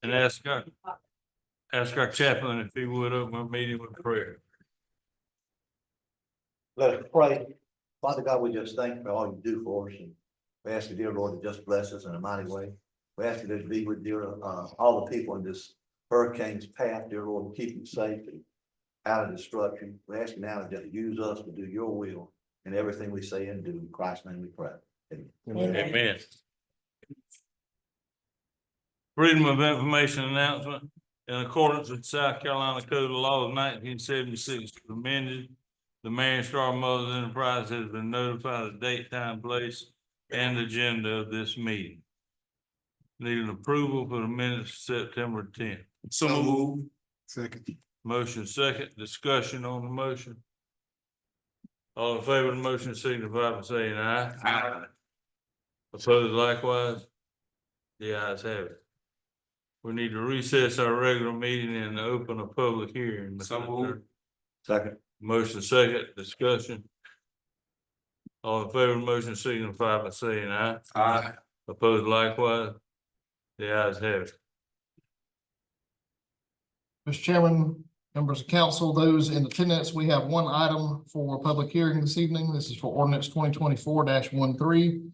And ask our chaplain if he would open our meeting with prayer. Let us pray. Father God, we just thank you for all you do for us. And we ask you, dear Lord, to just bless us in a mighty way. We ask you to be with all the people in this hurricane's path, dear Lord, to keep them safe and out of destruction. We ask you now to just use us to do your will in everything we say and do. In Christ's name we pray. Amen. Amen. Freedom of Information announcement. In accordance with South Carolina Code of Law of 1976 amended, the Marion Star Mothers Enterprise has been notified of date, time, place, and agenda of this meeting. Need an approval for the minutes of September 10th. So move. Second. Motion second, discussion on the motion. All in favor of the motion signify by saying aye. Aye. Opposed likewise? The ayes have it. We need to recess our regular meeting and open a public hearing. So moved. Second. Motion second, discussion. All in favor of the motion signify by saying aye. Aye. Opposed likewise? The ayes have it. Mr. Chairman, members of council, those in attendance, we have one item for public hearing this evening. This is for ordinance 2024-13.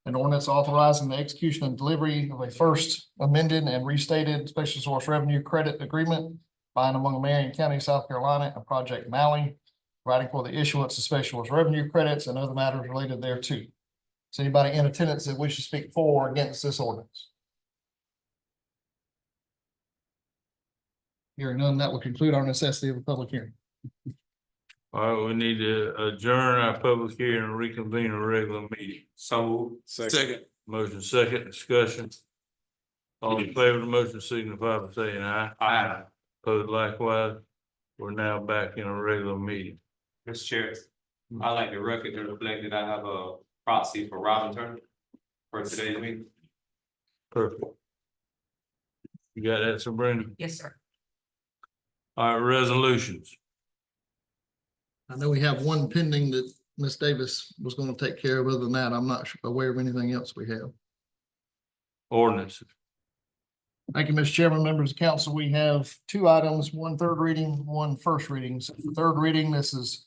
An ordinance authorizing the execution and delivery of a first amended and restated special source revenue credit agreement by and among Marion County, South Carolina, and Project Maui, providing for the issuance of special source revenue credits and other matters related thereto. Is anybody in attendance that wishes to speak for or against this ordinance? Hearing none, that will conclude our necessity of a public hearing. All right, we need to adjourn our public hearing and reconvene a regular meeting. So moved. Second. Motion second, discussion. All in favor of the motion signify by saying aye. Aye. Opposed likewise? We're now back in a regular meeting. Mr. Chair, I like the record to reflect that I have a proxy for Robin Turner for today's meeting. Perfect. You got that, Sabrina? Yes, sir. All right, resolutions. I know we have one pending that Ms. Davis was going to take care of. Other than that, I'm not aware of anything else we have. Ordinances. Thank you, Mr. Chairman, members of council. We have two items, one third reading, one first reading. So for third reading, this is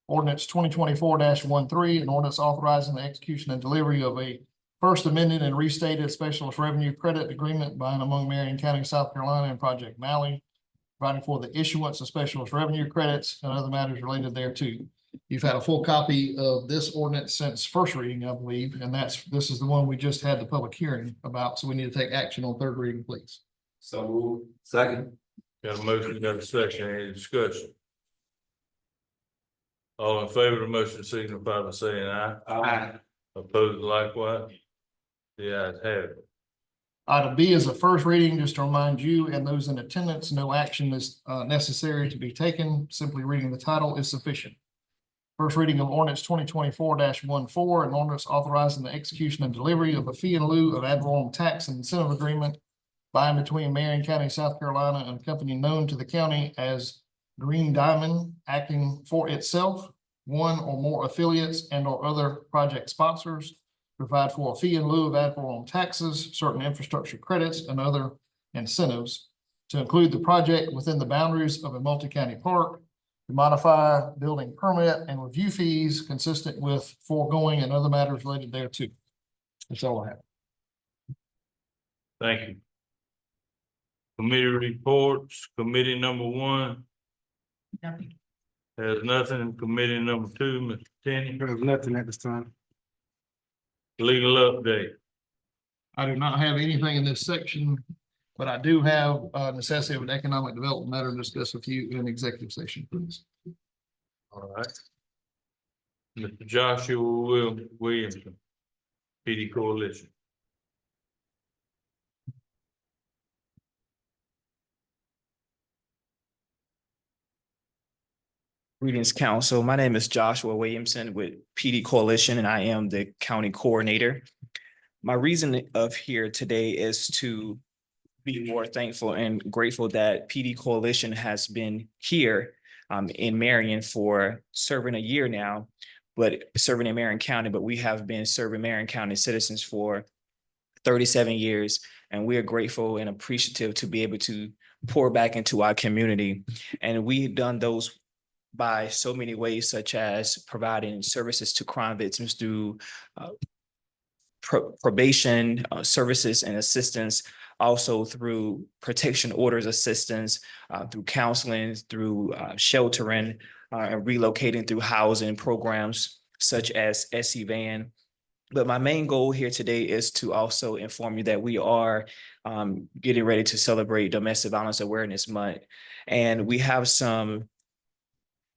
ordinance 2024-13, an ordinance authorizing the execution and delivery of a first amended and restated specialist revenue credit agreement by and among Marion County, South Carolina, and Project Maui, providing for the issuance of specialist revenue credits and other matters related thereto. You've had a full copy of this ordinance since first reading, I believe, and this is the one we just had the public hearing about, so we need to take action on third reading, please. So moved. Second. Got a motion, got a second, any discussion? All in favor of the motion signify by saying aye. Aye. Opposed likewise? The ayes have it. Item B is a first reading, just to remind you and those in attendance, no action is necessary to be taken. Simply reading the title is sufficient. First reading of ordinance 2024-14, an ordinance authorizing the execution and delivery of a fee in lieu of ad valorem tax and incentive agreement by and between Marion County, South Carolina, and a company known to the county as Green Diamond, acting for itself, one or more affiliates and or other project sponsors, provide for a fee in lieu of ad valorem taxes, certain infrastructure credits, and other incentives to include the project within the boundaries of a multi-county park, to modify building permit and review fees consistent with foregoing and other matters related thereto. That's all I have. Thank you. Committee reports, committee number one Nothing. has nothing, committee number two, Mr. Tenney, There's nothing at this time. legal update. I do not have anything in this section, but I do have a necessity of an economic development matter to discuss with you in executive session, please. All right. Mr. Joshua Williamson, PD Coalition. Greetings, Council. My name is Joshua Williamson with PD Coalition, and I am the county coordinator. My reason of here today is to be more thankful and grateful that PD Coalition has been here in Marion for serving a year now, but serving in Marion County, but we have been serving Marion County citizens for 37 years. And we are grateful and appreciative to be able to pour back into our community. And we've done those by so many ways, such as providing services to crime victims through probation services and assistance, also through protection orders assistance, through counseling, through sheltering, and relocating through housing programs such as SE Van. But my main goal here today is to also inform you that we are getting ready to celebrate Domestic Violence Awareness Month. And we have some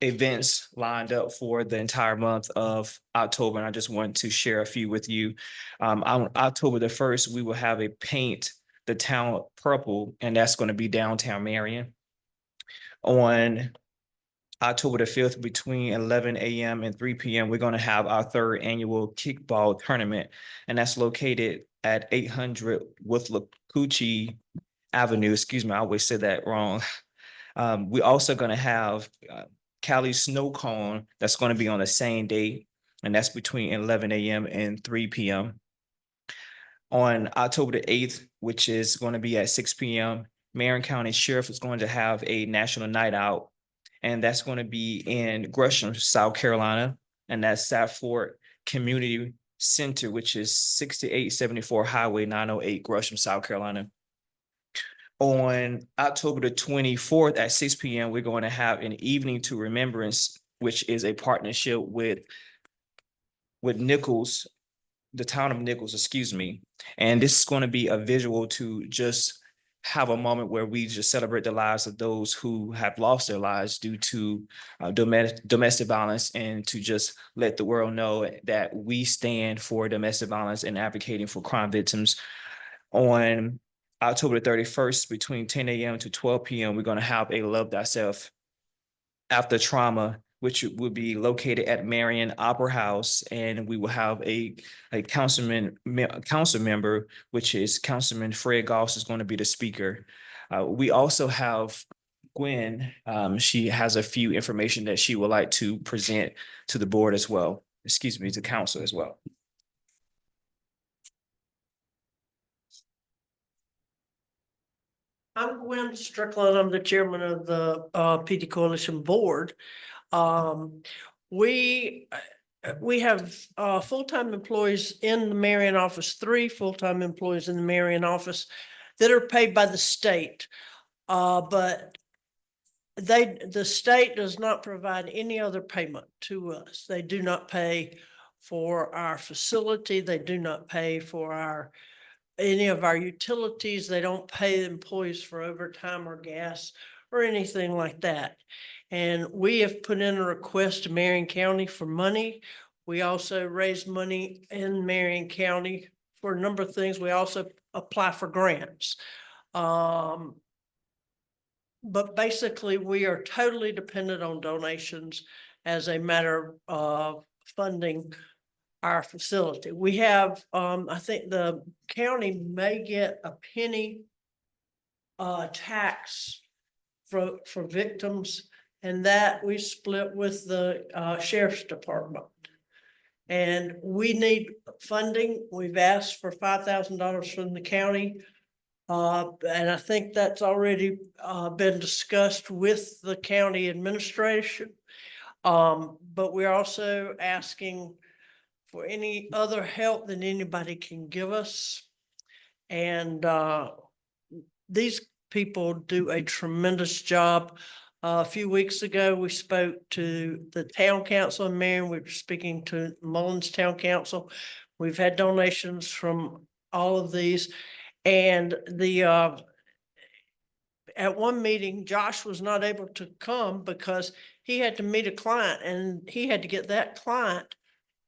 events lined up for the entire month of October, and I just want to share a few with you. On October the 1st, we will have a Paint the Town Purple, and that's going to be downtown Marion. On October the 5th, between 11 a.m. and 3 p.m., we're going to have our 3rd annual kickball tournament, and that's located at 800 Withlacoochee Avenue. Excuse me, I always say that wrong. We're also going to have Cali Snow Cone that's going to be on the same day, and that's between 11 a.m. and 3 p.m. On October the 8th, which is going to be at 6 p.m., Marion County Sheriff is going to have a national night out, and that's going to be in Gresham, South Carolina, and that's Safford Community Center, which is 6874 Highway 908, Gresham, South Carolina. On October the 24th at 6 p.m., we're going to have an Evening to Remembrance, which is a partnership with Nichols, the town of Nichols, excuse me. And this is going to be a visual to just have a moment where we just celebrate the lives of those who have lost their lives due to domestic violence, and to just let the world know that we stand for domestic violence and advocating for crime victims. On October the 31st, between 10 a.m. to 12 p.m., we're going to have a Love Thyself After Trauma, which will be located at Marion Opera House, and we will have a council member, which is Councilman Fred Goss, is going to be the speaker. We also have Gwen. She has a few information that she would like to present to the board as well. Excuse me, to council as well. I'm Gwen Strickland. I'm the chairman of the PD Coalition Board. We have full-time employees in the Marion office, 3 full-time employees in the Marion office that are paid by the state. But the state does not provide any other payment to us. They do not pay for our facility. They do not pay for any of our utilities. They don't pay employees for overtime or gas or anything like that. And we have put in a request to Marion County for money. We also raise money in Marion County for a number of things. We also apply for grants. But basically, we are totally dependent on donations as a matter of funding our facility. We have, I think the county may get a penny tax for victims, and that we split with the sheriff's department. And we need funding. We've asked for $5,000 from the county. And I think that's already been discussed with the county administration. But we're also asking for any other help that anybody can give us. And these people do a tremendous job. A few weeks ago, we spoke to the town council in Marion. We were speaking to Mullins Town Council. We've had donations from all of these. And at one meeting, Josh was not able to come because he had to meet a client, and he had to get that client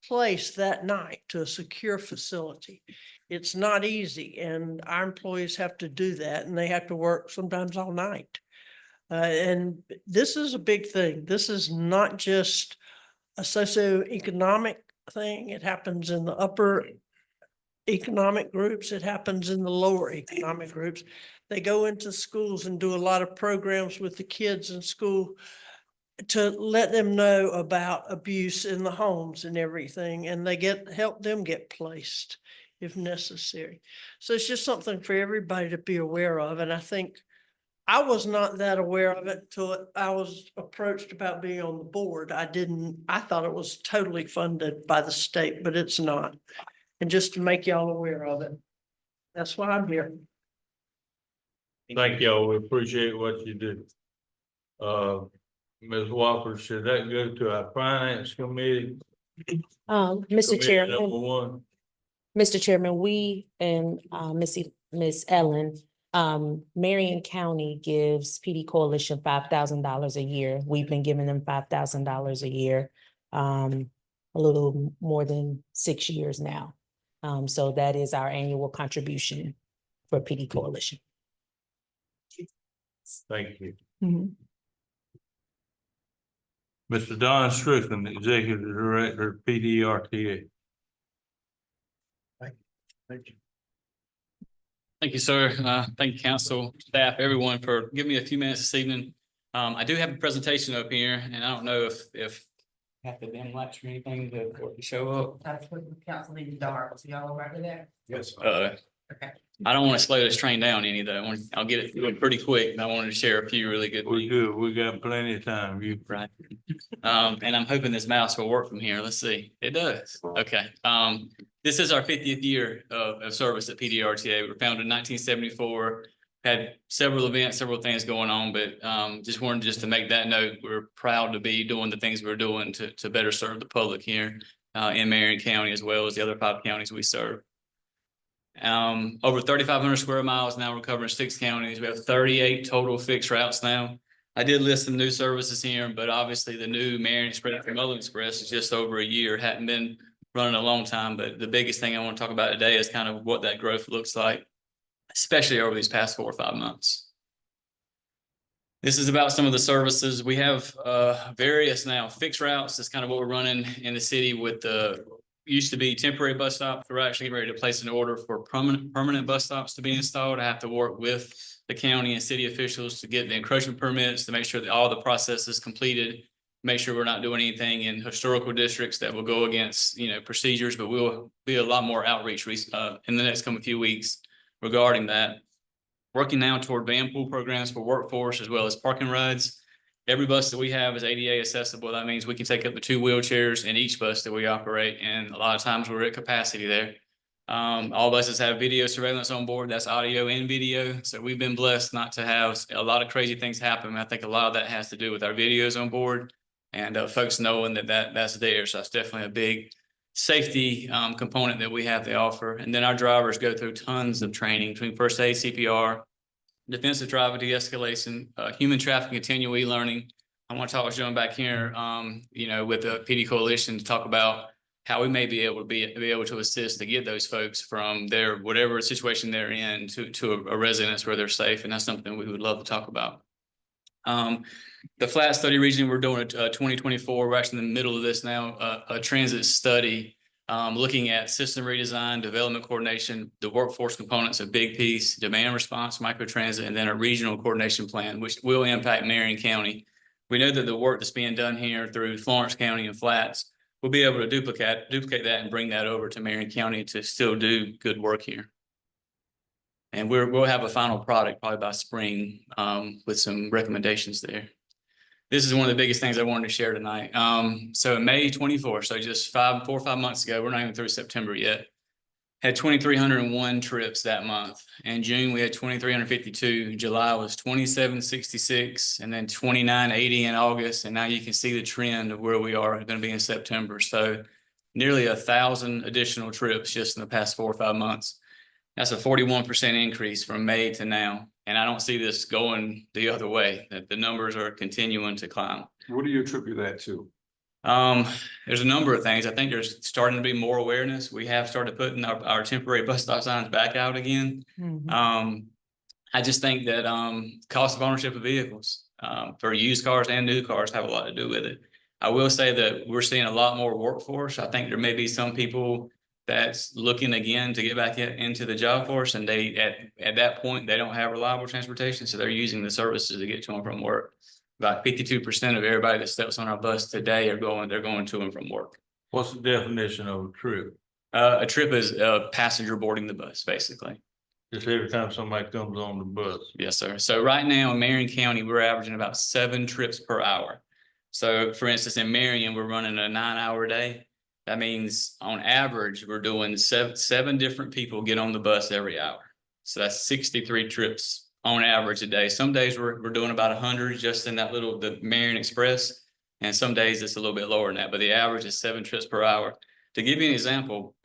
placed that night to a secure facility. It's not easy, and our employees have to do that, and they have to work sometimes all night. And this is a big thing. This is not just a socioeconomic thing. It happens in the upper economic groups. It happens in the lower economic groups. They go into schools and do a lot of programs with the kids in school to let them know about abuse in the homes and everything, and they help them get placed if necessary. So it's just something for everybody to be aware of, and I think I was not that aware of it until I was approached about being on the board. I thought it was totally funded by the state, but it's not. And just to make y'all aware of it. That's why I'm here. Thank y'all. We appreciate what you do. Ms. Walker, should that go to our finance committee? Mr. Committee Chairman, number one? Mr. Chairman, we and Miss Ellen, Marion County gives PD Coalition $5,000 a year. We've been giving them $5,000 a year, a little more than 6 years now. So that is our annual contribution for PD Coalition. Thank you. Mhm. Mr. Don Strickland, Executive Director of PDRTA. Thank you. Thank you, sir. Thank you, council, staff, everyone for giving me a few minutes this evening. I do have a presentation up here and I don't know if have the dim lights or anything to show up. That's what the council needs dark, so y'all over there? Yes. Okay. I don't want to slow this train down any though. I'll get it through pretty quick and I wanted to share a few really good. We're good. We got plenty of time. You Right. And I'm hoping this mouse will work from here. Let's see. It does. Okay. This is our 50th year of service at PDRTA. We were founded in 1974. Had several events, several things going on, but just wanted to make that note. We're proud to be doing the things we're doing to better serve the public here in Marion County, as well as the other 5 counties we serve. Over 3,500 square miles now. We're covering 6 counties. We have 38 total fixed routes now. I did list some new services here, but obviously the new Marion Express and Mullen Express is just over a year. Hadn't been running a long time, but the biggest thing I want to talk about today is kind of what that growth looks like, especially over these past 4 or 5 months. This is about some of the services. We have various now fixed routes. That's kind of what we're running in the city with the used to be temporary bus stops. We're actually getting ready to place an order for permanent bus stops to be installed. I have to work with the county and city officials to get the encroachment permits to make sure that all the process is completed. Make sure we're not doing anything in historical districts that will go against, procedures, but we'll be a lot more outreach in the next coming few weeks regarding that. Working now toward van pool programs for workforce as well as parking rides. Every bus that we have is ADA accessible. That means we can take up to 2 wheelchairs in each bus that we operate. And a lot of times we're at capacity there. All buses have video surveillance on board. That's audio and video. So we've been blessed not to have a lot of crazy things happen. I think a lot of that has to do with our videos on board and folks knowing that's there. So that's definitely a big safety component that we have to offer. And then our drivers go through tons of training between first aid, CPR, defensive driver de-escalation, human trafficking, continual e-learning. I want to talk with John back here, with the PD Coalition to talk about how we may be able to assist to get those folks from their whatever situation they're in to a residence where they're safe, and that's something we would love to talk about. The flat study region, we're doing a 2024. We're actually in the middle of this now, a transit study. Looking at system redesign, development coordination, the workforce components, a big piece, demand response, microtransit, and then a regional coordination plan, which will impact Marion County. We know that the work that's being done here through Florence County and Flats, we'll be able to duplicate that and bring that over to Marion County to still do good work here. And we'll have a final product probably by spring with some recommendations there. This is one of the biggest things I wanted to share tonight. So May 24th, so just 4 or 5 months ago, we're not even through September yet, had 2,301 trips that month. In June, we had 2,352. July was 2,766, and then 2,980 in August. And now you can see the trend of where we are going to be in September. So nearly 1,000 additional trips just in the past 4 or 5 months. That's a 41% increase from May to now. And I don't see this going the other way, that the numbers are continuing to climb. What do you attribute that to? There's a number of things. I think there's starting to be more awareness. We have started putting our temporary bus stop signs back out again. I just think that cost of ownership of vehicles for used cars and new cars have a lot to do with it. I will say that we're seeing a lot more workforce. I think there may be some people that's looking again to get back into the job force, and they at that point they don't have reliable transportation, so they're using the services to get to and from work. About 52% of everybody that steps on our bus today they're going to and from work. What's the definition of a trip? A trip is a passenger boarding the bus, basically. Just every time somebody comes on the bus. Yes, sir. So right now in Marion County, we're averaging about 7 trips per hour. So for instance, in Marion, we're running a 9-hour day. That means on average, we're doing seven different people get on the bus every hour. So that's 63 trips on average a day. Some days we're doing about 100 just in the Marion Express. And some days it's a little bit lower than that, but the average is 7 trips per hour. To give you an example,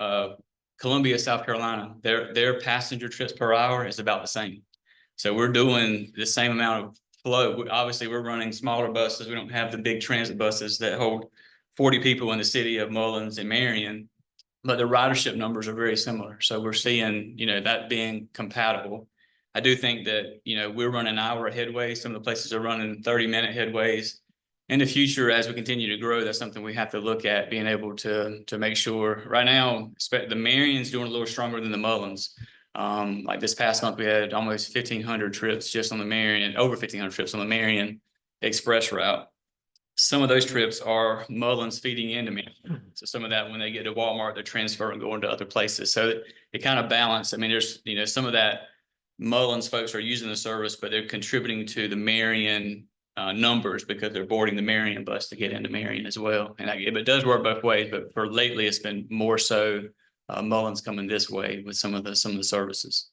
Columbia, South Carolina, their passenger trips per hour is about the same. So we're doing the same amount of flow. Obviously, we're running smaller buses. We don't have the big transit buses that hold 40 people in the city of Mullins and Marion, but the ridership numbers are very similar. So we're seeing, that being compatible. I do think that, we're running hour headways. Some of the places are running 30-minute headways. In the future, as we continue to grow, that's something we have to look at, being able to make sure. Right now, the Marion's doing a little stronger than the Mullins. Like this past month, we had almost 1,500 trips just on the Marion, over 1,500 trips on the Marion Express route. Some of those trips are Mullins feeding into Marion. So some of that, when they get to Walmart, they're transferring, going to other places. So it kind of balance. I mean, there's, some of that Mullins folks are using the service, but they're contributing to the Marion numbers because they're boarding the Marion bus to get into Marion as well. And it does work both ways, but for lately it's been more so Mullins coming this way with some of the services.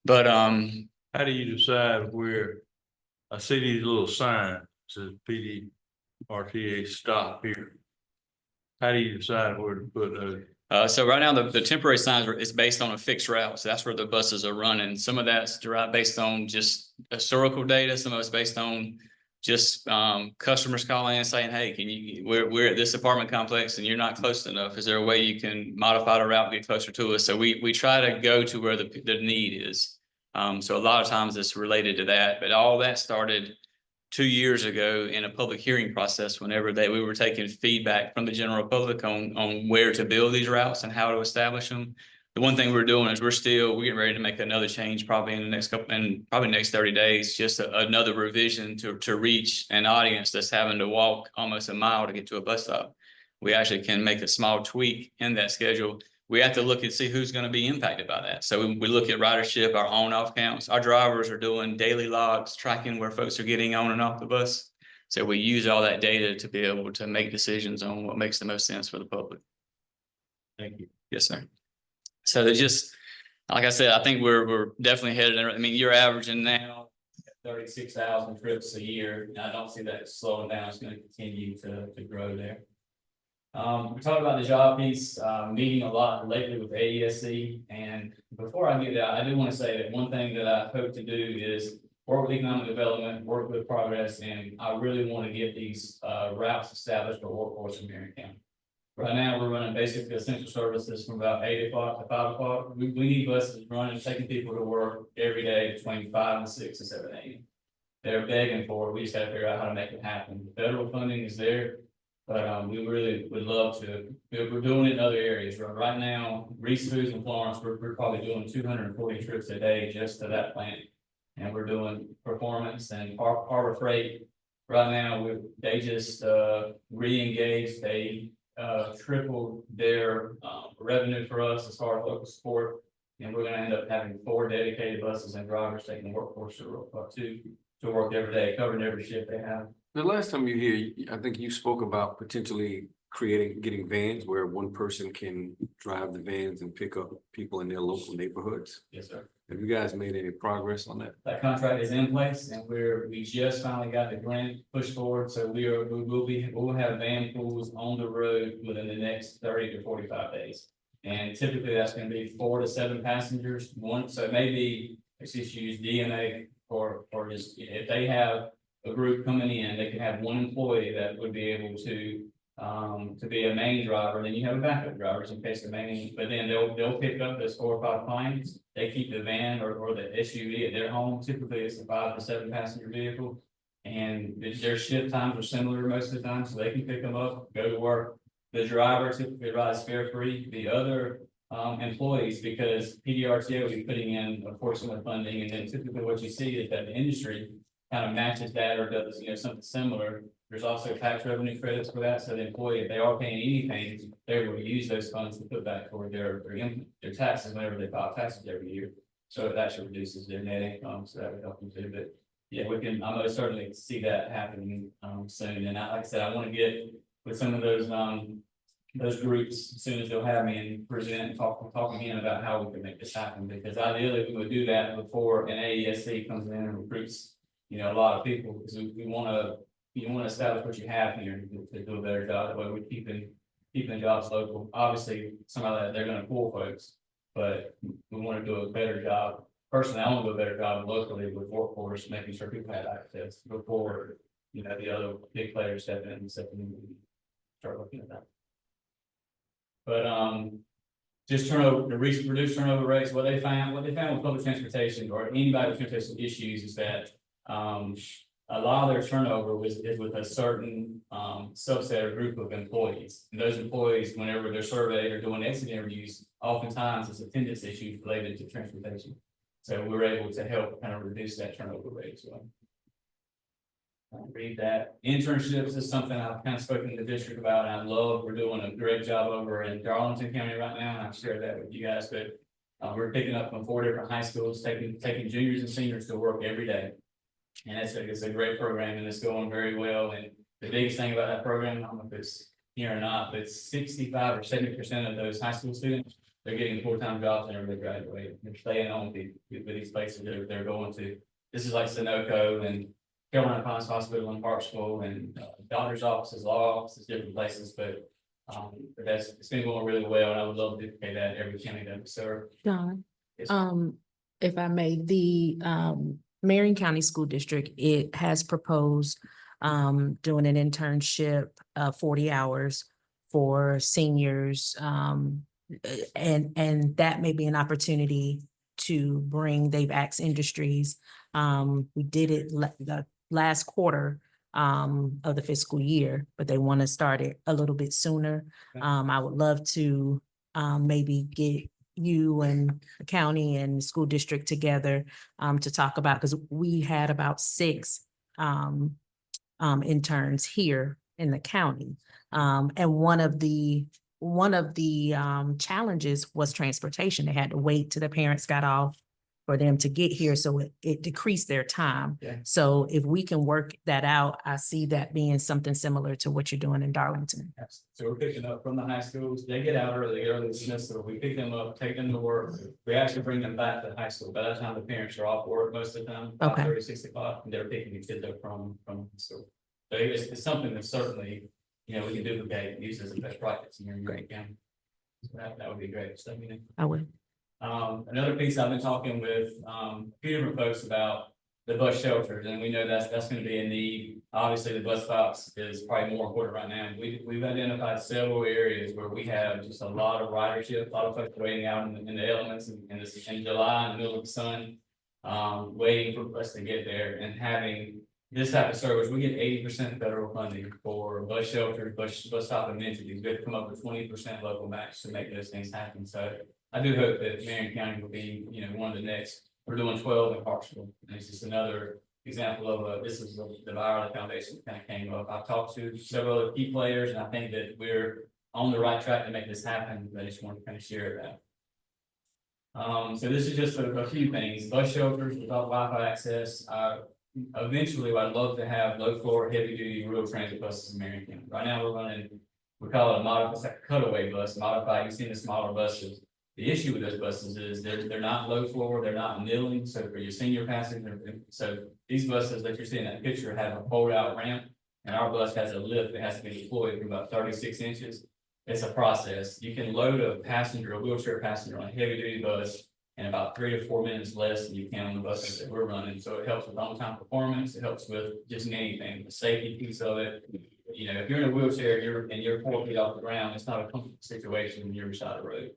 But How do you decide where I see these little signs says PD RTA stop here? How do you decide where to put those? So right now the temporary signs is based on a fixed route. So that's where the buses are running. Some of that's derived based on just historical data. Some of it's based on just customers calling and saying, hey, we're at this apartment complex and you're not close enough. Is there a way you can modify the route, get closer to us? So we try to go to where the need is. So a lot of times it's related to that, but all that started 2 years ago in a public hearing process whenever we were taking feedback from the general public on where to build these routes and how to establish them. The one thing we're doing is we're getting ready to make another change probably in the next next 30 days, just another revision to reach an audience that's having to walk almost a mile to get to a bus stop. We actually can make a small tweak in that schedule. We have to look and see who's going to be impacted by that. So we look at ridership, our on-off counts. Our drivers are doing daily logs, tracking where folks are getting on and off the bus. So we use all that data to be able to make decisions on what makes the most sense for the public. Thank you. Yes, sir. So they just, like I said, I think we're definitely headed in. I mean, you're averaging now 36,000 trips a year. And I don't see that slowing down. It's going to continue to grow there. We talked about the job piece, meeting a lot lately with AESC. And before I get that, I do want to say that one thing that I hope to do is work with economic development, work with progress, and I really want to get these routes established for workforce in Marion County. Right now, we're running basically essential services from about 8 o'clock to 5 o'clock. We need buses running, taking people to work every day between 5 and 6 and 7 a.m. They're begging for it. We just got to figure out how to make it happen. The federal funding is there, but we really would love to. We're doing it in other areas. Right now, Reese Foods in Florence, we're probably doing 240 trips a day just to that plant. And we're doing Performance and Harbor Freight. Right now, they just re-engaged. They tripled their revenue for us as far as local support, and we're going to end up having 4 dedicated buses and drivers taking the workforce to work every day, covering every shift they have. The last time you were here, I think you spoke about potentially getting vans where one person can drive the vans and pick up people in their local neighborhoods. Yes, sir. Have you guys made any progress on that? That contract is in place, and we just finally got the grant pushed forward. So we'll have van pools on the road within the next 30 to 45 days. And typically that's going to be 4 to 7 passengers. So maybe let's just use DNA for just, if they have a group coming in, they can have one employee that would be able to be a main driver. Then you have a backup drivers in case the main, but then they'll pick up those 4 or 5 clients. They keep the van or the SUV at their home. Typically it's a 5 to 7 passenger vehicle, and their shift times are similar most of the time, so they can pick them up, go to work. The driver typically rides fare free. The other employees, because PDRTA will be putting in a portion of funding, and then typically what you see is that the industry kind of matches that or does something similar. There's also tax revenue credits for that, so the employee, if they are paying anything, they're able to use those funds to put back toward their taxes whenever they file taxes every year. So it actually reduces their net income, so that would help them too, but yeah, we can, I most certainly see that happening, soon, and like I said, I want to get with some of those groups as soon as they'll have me and present and talk again about how we can make this happen, because ideally we would do that before an AESC comes in and recruits, a lot of people, because we want to, you want to establish what you have here to do a better job, that way we're keeping jobs local. Obviously, some of that, they're going to pull folks, but we want to do a better job. Personally, I want to do a better job locally with workforce, making sure people have access before, the other big players step in and start looking at that. But just turnover, the recent reduced turnover rates, what they found with public transportation or anybody with transportation issues is that a lot of their turnover is with a certain subset or group of employees. And those employees, whenever they're surveyed or doing exit interviews, oftentimes it's attendance issues related to transportation. So we're able to help kind of reduce that turnover rate as well. I'll read that. Internships is something I've kind of spoken to the district about, and I love, we're doing a great job over in Darlington County right now, and I've shared that with you guys, but we're picking up from 4 different high schools, taking juniors and seniors to work every day. And it's a great program, and it's going very well. And the biggest thing about that program, I don't know if it's here or not, but 65 or 70% of those high school students, they're getting full-time jobs whenever they graduate. They're staying on with these places they're going to. This is like Sunoco and Carolina Pines Hospital and Parksville and doctor's offices, law offices, different places, but it's been going really well, and I would love to duplicate that in every county that we serve. Don, Yes. if I may, the Marion County School District, it has proposed doing an internship 40 hours for seniors, and that may be an opportunity to bring, they've asked industries. We did it the last quarter of the fiscal year, but they want to start it a little bit sooner. I would love to maybe get you and the county and the school district together to talk about, because we had about 6 interns here in the county. And one of the challenges was transportation. They had to wait till the parents got off for them to get here, so it decreased their time. Yeah. So if we can work that out, I see that being something similar to what you're doing in Darlington. So we're picking up from the high schools. They get out early semester. We pick them up, take them to work. We actually bring them back to high school. By the time the parents are off work most of the time, 5:30, 6 o'clock, and they're picking the kids up from school. So it's something that certainly, we can duplicate and use as a best practice in your county. So that would be great. So, I would. Another piece I've been talking with a few different folks about the bus shelters, and we know that's going to be a need. Obviously, the bus stops is probably more important right now. We've identified several areas where we have just a lot of ridership, a lot of folks waiting out in the elements in July in the middle of the sun, waiting for the bus to get there, and having this type of service. We get 80% federal funding for bus shelters, bus stop amenities. We have to come up with 20% local match to make those things happen. So I do hope that Marion County will be, one of the next. We're doing 12 in Parksville. And it's just another example of this is the Viola Foundation that kind of came up. I've talked to several other key players, and I think that we're on the right track to make this happen. I just want to kind of share that. So this is just a few things. Bus shelters without Wi-Fi access. Eventually, I'd love to have low floor, heavy duty rural transit buses in Marion County. Right now, we're running, we call it a modified, it's like a cutaway bus, modified. You've seen the smaller buses. The issue with those buses is they're not low floor, they're not kneeling. So for your senior passenger, so these buses that you're seeing in that picture have a fold out ramp, and our bus has a lift that has to be deployed from about 36 inches. It's a process. You can load a passenger, a wheelchair passenger on a heavy duty bus in about 3 to 4 minutes less than you can on the buses that we're running. So it helps with on-time performance. It helps with just anything, the safety piece of it. If you're in a wheelchair, you're 4 feet off the ground, it's not a comfortable situation when you're beside the road.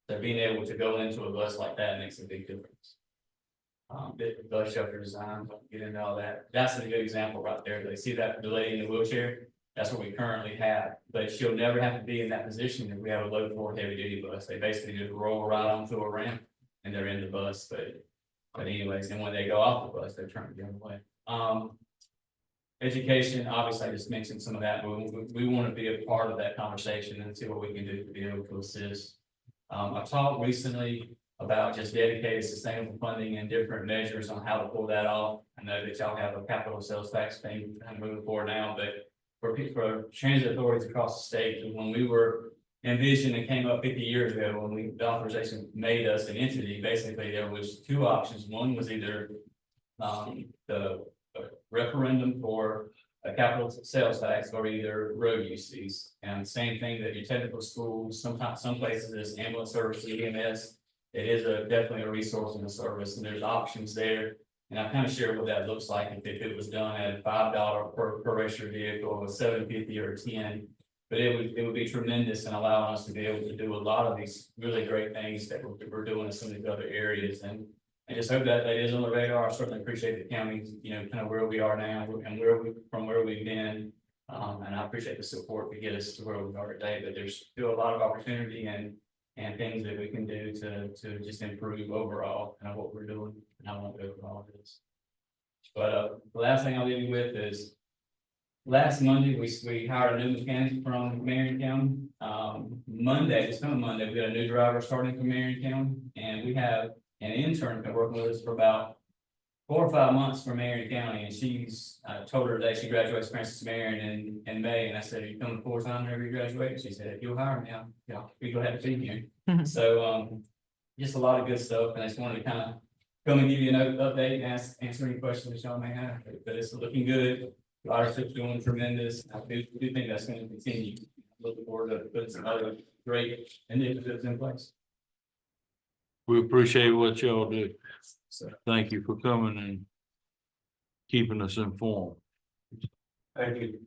So being able to go into a bus like that makes a big difference. The bus shelter design, don't get into all that. That's a good example right there. They see that the lady in the wheelchair. That's what we currently have, but she'll never have to be in that position if we have a low floor heavy duty bus. They basically just roll right onto a ramp and they're in the bus. But anyways, and when they go off the bus, they're trying to get away. Education, obviously, I just mentioned some of that, but we want to be a part of that conversation and see what we can do to be able to assist. I talked recently about just dedicated sustainable funding and different measures on how to pull that off. I know that y'all have a capital sales tax thing kind of moving forward now, but for transit authorities across the state, when we were envisioned and came up 50 years ago, when the authorization made us an entity, basically there was two options. One was either the referendum for a capital sales tax or either road use fees. And same thing that your technical schools, sometimes some places there's ambulance service, EMS. It is definitely a resource and a service, and there's options there. And I kind of shared what that looks like if it was done at $5 per registered vehicle, or $7.50 or $10. But it would be tremendous in allowing us to be able to do a lot of these really great things that we're doing in some of these other areas. And I just hope that is on the radar. I certainly appreciate the county, kind of where we are now and from where we've been. And I appreciate the support to get us to where we are today, but there's still a lot of opportunity and things that we can do to just improve overall kind of what we're doing and how I want to go with all of this. But the last thing I'll leave you with is last Monday, we hired a new mechanic from Marion County. This coming Monday, we got a new driver starting from Marion County, and we have an intern been working with us for about 4 or 5 months from Marion County, and I told her today she graduates Francis Marion in May, and I said, "Are you coming full time whenever you graduate?" And she said, "If you'll hire me, we go ahead and be here." So just a lot of good stuff, and I just wanted to kind of come and give you an update and answer any questions that y'all may have. But it's looking good. Ridership's doing tremendous. I do think that's going to continue. Looking forward to putting some other great initiatives in place. We appreciate what y'all do. So Thank you for coming and keeping us informed. Thank you.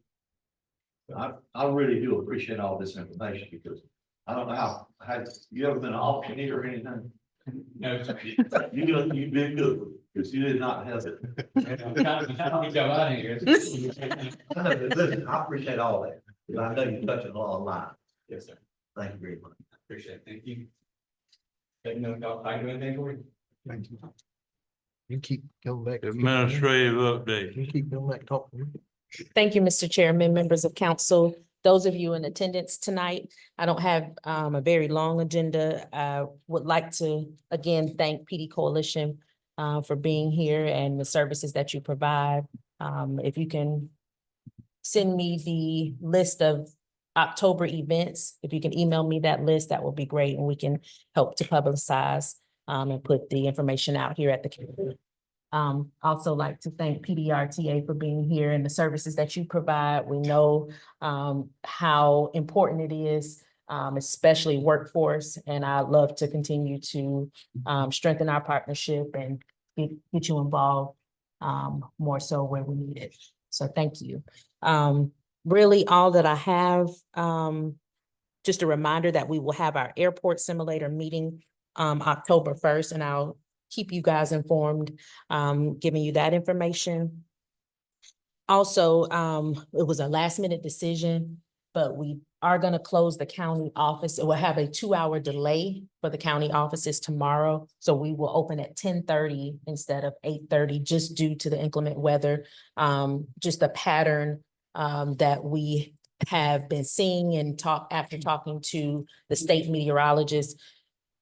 I really do appreciate all this information because I don't know how, had you ever been an auctioneer or anything? no, You did good because you did not have it. I'm trying to get y'all out of here. Listen, I appreciate all that. Because I know you're touching a lot of lives. Yes, sir. Thank you very much. Appreciate it. Thank you. Let me know if y'all find anything for you. Thank you. You keep coming back. Administrative update. You keep coming back talking. Thank you, Mr. Chairman, members of council. Those of you in attendance tonight, I don't have a very long agenda. I would like to again thank PD Coalition for being here and the services that you provide. If you can send me the list of October events, if you can email me that list, that would be great, and we can help to publicize and put the information out here at the community. Also like to thank PDRTA for being here and the services that you provide. We know how important it is, especially workforce, and I'd love to continue to strengthen our partnership and get you involved more so where we need it. So thank you. Really all that I have, just a reminder that we will have our airport simulator meeting October 1st, and I'll keep you guys informed, giving you that information. Also, it was a last minute decision, but we are going to close the county office. It will have a 2-hour delay for the county offices tomorrow. So we will open at 10:30 instead of 8:30, just due to the inclement weather. Just a pattern that we have been seeing and after talking to the state meteorologist,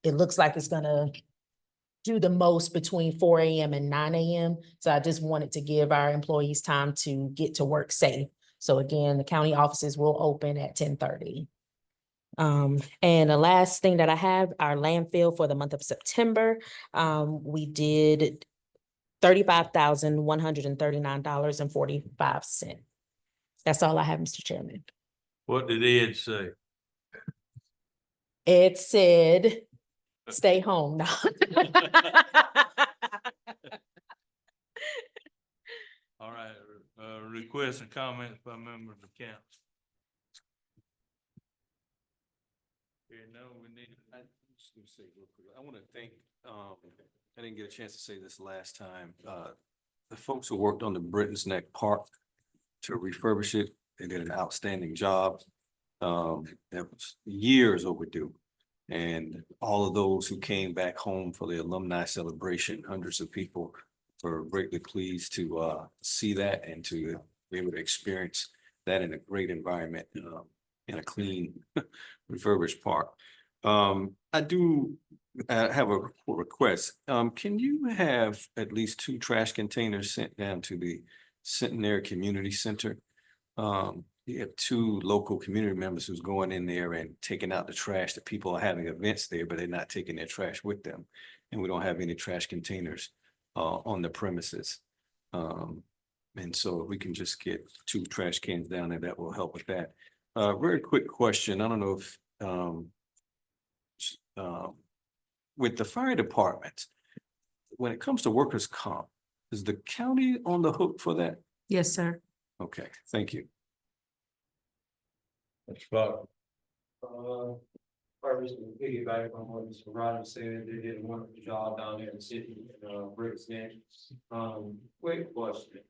it looks like it's gonna do the most between 4 a.m. and 9 a.m. So I just wanted to give our employees time to get to work safe. So again, the county offices will open at 10:30. And the last thing that I have, our landfill for the month of September, we did $35,139.45. That's all I have, Mr. Chairman. What did Ed say? Ed said, stay home now. All right, requests and comments by members of council. Here, no, we need. Just let me say real quick, I want to thank, I didn't get a chance to say this last time, the folks who worked on the Britton's Neck Park to refurbish it. They did an outstanding job. That was years overdue. And all of those who came back home for the alumni celebration, hundreds of people were greatly pleased to see that and to be able to experience that in a great environment, in a clean refurbished park. I do have a request. Can you have at least 2 trash containers sent down to the Centenary Community Center? You have 2 local community members who's going in there and taking out the trash. The people are having events there, but they're not taking their trash with them. And we don't have any trash containers on the premises. And so if we can just get 2 trash cans down there, that will help with that. Very quick question. I don't know if with the fire department, when it comes to workers' comp, is the county on the hook for that? Yes, sir. Okay, thank you. Mr. Fox. First, to piggyback on what Mr. Rogers said, they did a wonderful job down there in the city, Briggs Neck. Quick question.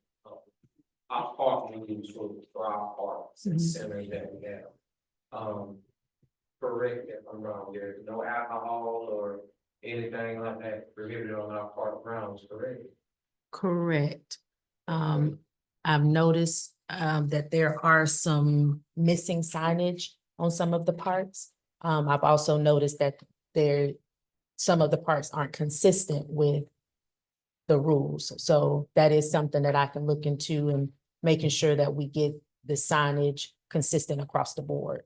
Our parking needs for our parks and centers that we have. Correct if I'm wrong, there's no alcohol or anything like that prohibited on our park grounds, correct? Correct. I've noticed that there are some missing signage on some of the parks. I've also noticed that some of the parks aren't consistent with the rules. So that is something that I can look into and making sure that we get the signage consistent across the board.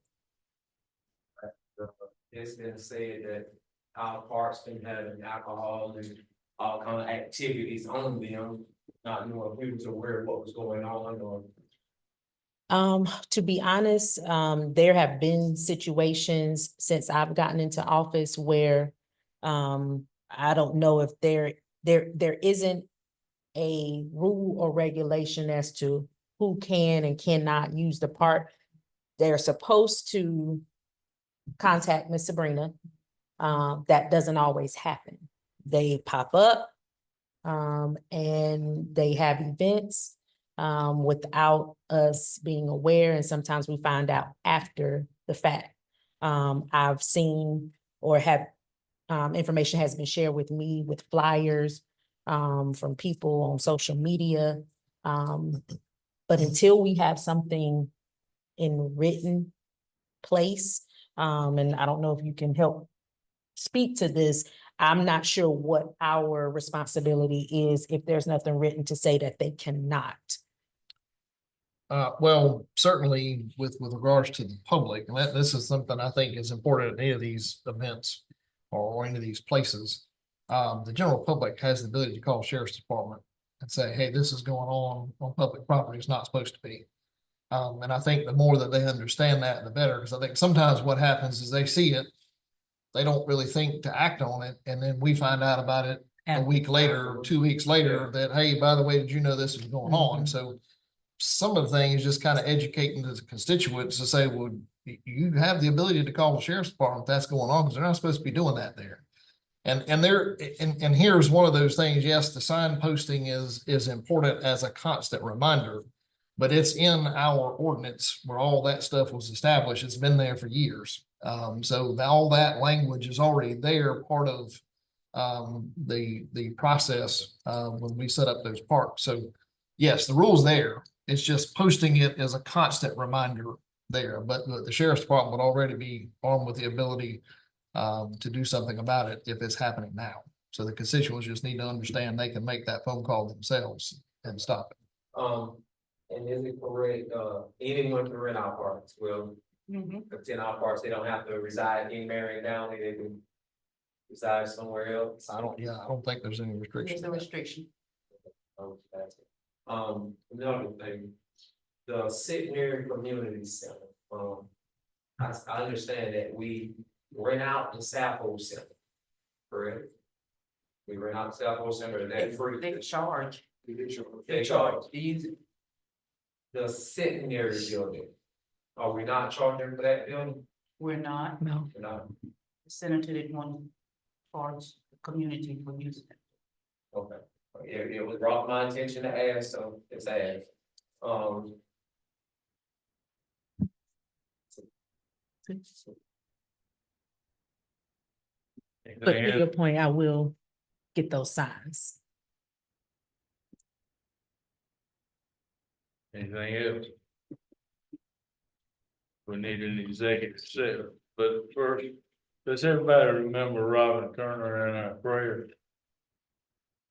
It's been said that our parks can have alcohol and all kind of activities on them, not knowing if we was aware of what was going on or. To be honest, there have been situations since I've gotten into office where I don't know if there isn't a rule or regulation as to who can and cannot use the park. They're supposed to contact Miss Sabrina. That doesn't always happen. They pop up and they have events without us being aware, and sometimes we find out after the fact. I've seen or have information has been shared with me with flyers from people on social media. But until we have something in written place, and I don't know if you can help speak to this, I'm not sure what our responsibility is if there's nothing written to say that they cannot. Well, certainly with regards to the public, and this is something I think is important at any of these events or any of these places. The general public has the ability to call sheriff's department and say, hey, this is going on public property. It's not supposed to be. And I think the more that they understand that, the better, because I think sometimes what happens is they see it, they don't really think to act on it, and then we find out about it a week later, 2 weeks later, that, hey, by the way, did you know this was going on? So some of the things is just kind of educating the constituents to say, well, you have the ability to call the sheriff's department if that's going on, because they're not supposed to be doing that there. And here's one of those things. Yes, the signposting is important as a constant reminder, but it's in our ordinance where all that stuff was established. It's been there for years. So all that language is already there, part of the process when we set up those parks. So yes, the rule's there. It's just posting it as a constant reminder there, but the sheriff's department would already be armed with the ability to do something about it if it's happening now. So the constituents just need to understand they can make that phone call themselves and stop it. And is it correct, anyone can rent our parks? Well, if in our parks, they don't have to reside in Marion County, they can reside somewhere else. I don't think there's any restriction. There's no restriction. Another thing, the Centenary Community Center, I understand that we rent out the South Center, correct? We rent out the South Center, that's free. They charge. They charge. The Centenary building, are we not charging for that building? We're not. No. We're not. The senator didn't want to charge the community for using it. Okay, it was brought to my attention to ask, so it's asked. But to your point, I will get those signs. Anything else? We need an executive session, but first, does everybody remember Robin Turner in our prayer?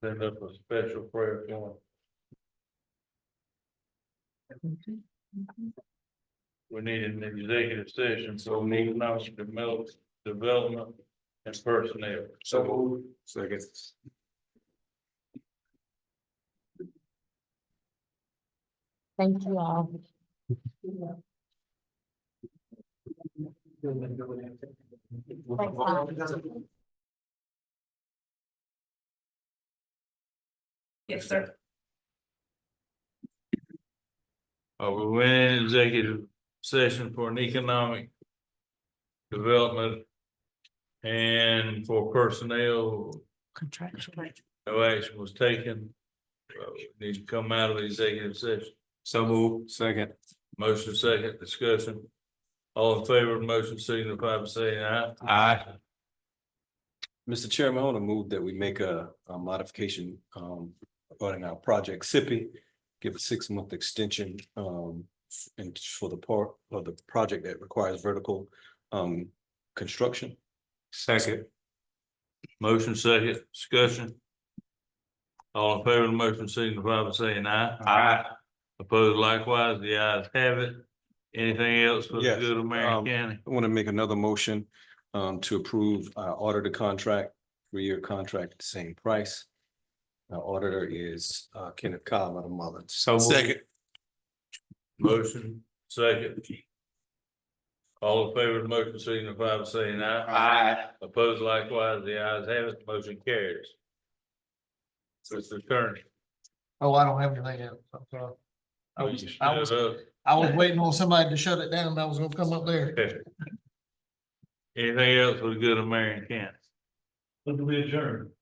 Send up a special prayer for him. We need an executive session, so we need economic development and personnel. So, second. Thank you all. Yes, sir. We went in executive session for an economic development and for personnel. Contractual. No action was taken. We need to come out of the executive session. So move. Second. Motion second, discussion. All in favor of the motion signify by saying aye. Aye. Mr. Chairman, I want to move that we make a modification regarding our project SIPI, give a 6-month extension and for the part of the project that requires vertical construction. Second. Motion second, discussion. All in favor of the motion signify by saying aye. Aye. Opposed likewise, the ayes have it. Anything else for the Yes, good of Marion County? I want to make another motion to approve our auditor contract, 3-year contract at the same price. Our auditor is Kenneth Cobb out of Mullins. So second. Motion second. All in favor of the motion signify by saying aye. Aye. Opposed likewise, the ayes have it, motion carries. Mr. Attorney. Oh, I don't have anything else. I'm sorry. I was waiting on somebody to shut it down and I was gonna come up there. Anything else for the good of Marion County? Look, we adjourn.